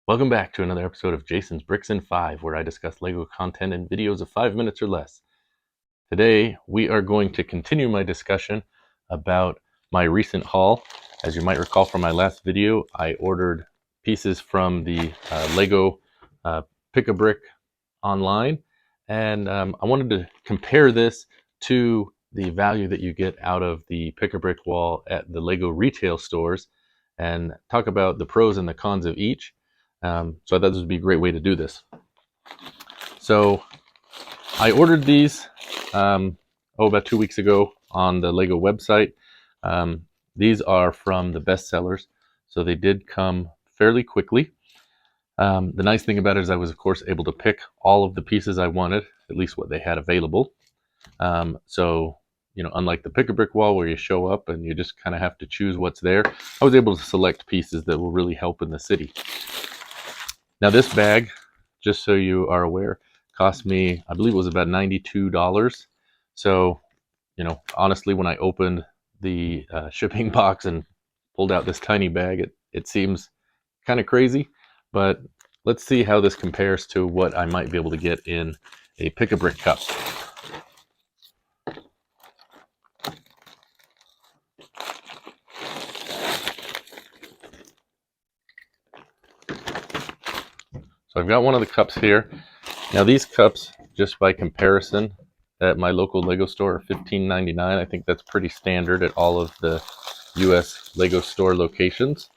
Welcome back to another episode of Jason's Bricks in 5, where I discuss LEGO content in videos of 5 minutes or less. Today, we are going to continue my discussion about my recent haul. As you might recall from my last video, I ordered pieces from the LEGO Pick-a-Brick online, and I wanted to compare this to the value that you get out of the Pick-a-Brick wall at the LEGO retail stores and talk about the pros and the cons of each. So I thought this would be a great way to do this. So I ordered these about 2 weeks ago on the LEGO website. These are from the bestsellers, so they did come fairly quickly. The nice thing about it is I was, of course, able to pick all of the pieces I wanted, at least what they had available. So, unlike the Pick-a-Brick wall where you show up and you just kind of have to choose what's there, I was able to select pieces that will really help in the city. Now this bag, just so you are aware, cost me, I believe it was about $92. So, honestly, when I opened the shipping box and pulled out this tiny bag, it seems kind of crazy, but let's see how this compares to what I might be able to get in a Pick-a-Brick cup. So I've got one of the cups here. Now these cups, just by comparison, at my local LEGO store are $15.99. I think that's pretty standard at all of the US LEGO store locations.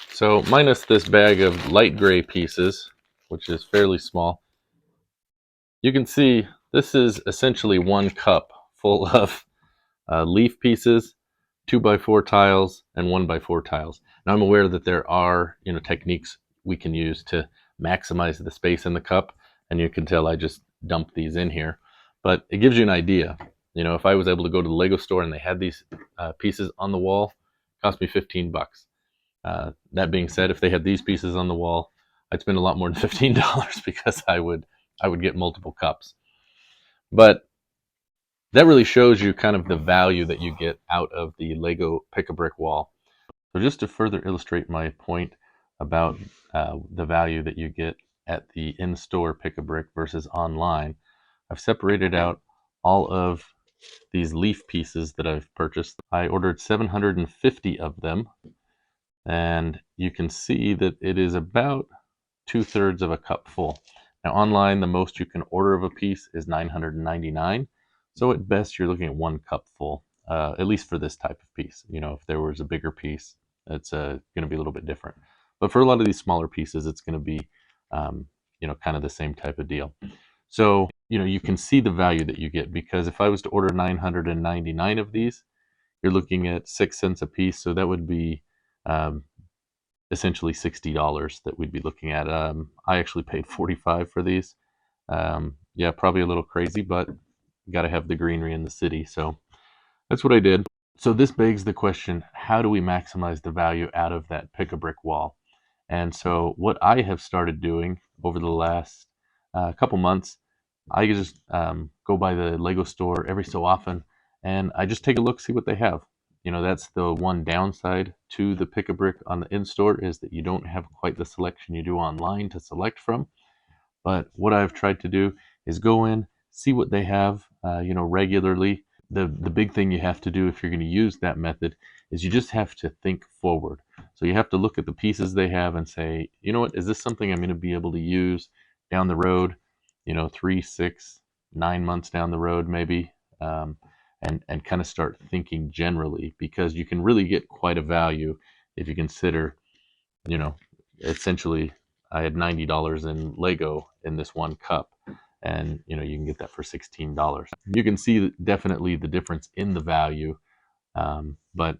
So minus this bag of light gray pieces, which is fairly small, you can see this is essentially one cup full of leaf pieces, 2x4 tiles, and 1x4 tiles. Now I'm aware that there are techniques we can use to maximize the space in the cup, and you can tell I just dumped these in here, but it gives you an idea. If I was able to go to the LEGO store and they had these pieces on the wall, it cost me $15. That being said, if they had these pieces on the wall, I'd spend a lot more than $15 because I would get multiple cups. But that really shows you kind of the value that you get out of the LEGO Pick-a-Brick wall. So just to further illustrate my point about the value that you get at the in-store Pick-a-Brick versus online, I've separated out all of these leaf pieces that I've purchased. I ordered 750 of them, and you can see that it is about 2/3 of a cup full. Now online, the most you can order of a piece is $9.99. So at best, you're looking at 1 cup full, at least for this type of piece. If there was a bigger piece, it's going to be a little bit different. But for a lot of these smaller pieces, it's going to be, kind of the same type of deal. So, you can see the value that you get, because if I was to order 999 of these, you're looking at 6 cents a piece. So that would be essentially $60 that we'd be looking at. I actually paid $45 for these. Yeah, probably a little crazy, but you got to have the greenery in the city. So that's what I did. So this begs the question, how do we maximize the value out of that Pick-a-Brick wall? And so what I have started doing over the last couple months, I just go by the LEGO store every so often, and I just take a look, see what they have. That's the one downside to the Pick-a-Brick on the in-store, is that you don't have quite the selection you do online to select from. But what I've tried to do is go in, see what they have, regularly. The big thing you have to do if you're going to use that method is you just have to think forward. So you have to look at the pieces they have and say, you know what, is this something I'm going to be able to use down the road, 3, 6, 9 months down the road maybe, and kind of start thinking generally, because you can really get quite a value if you consider, essentially I had $90 in Lego in this one cup, and you can get that for $16. You can see definitely the difference in the value, but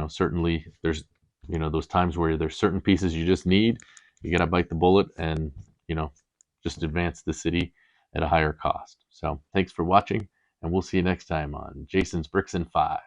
certainly there's those times where there's certain pieces you just need. You got to bite the bullet and just advance the city at a higher cost. So thanks for watching, and we'll see you next time on Jason's Bricks in 5.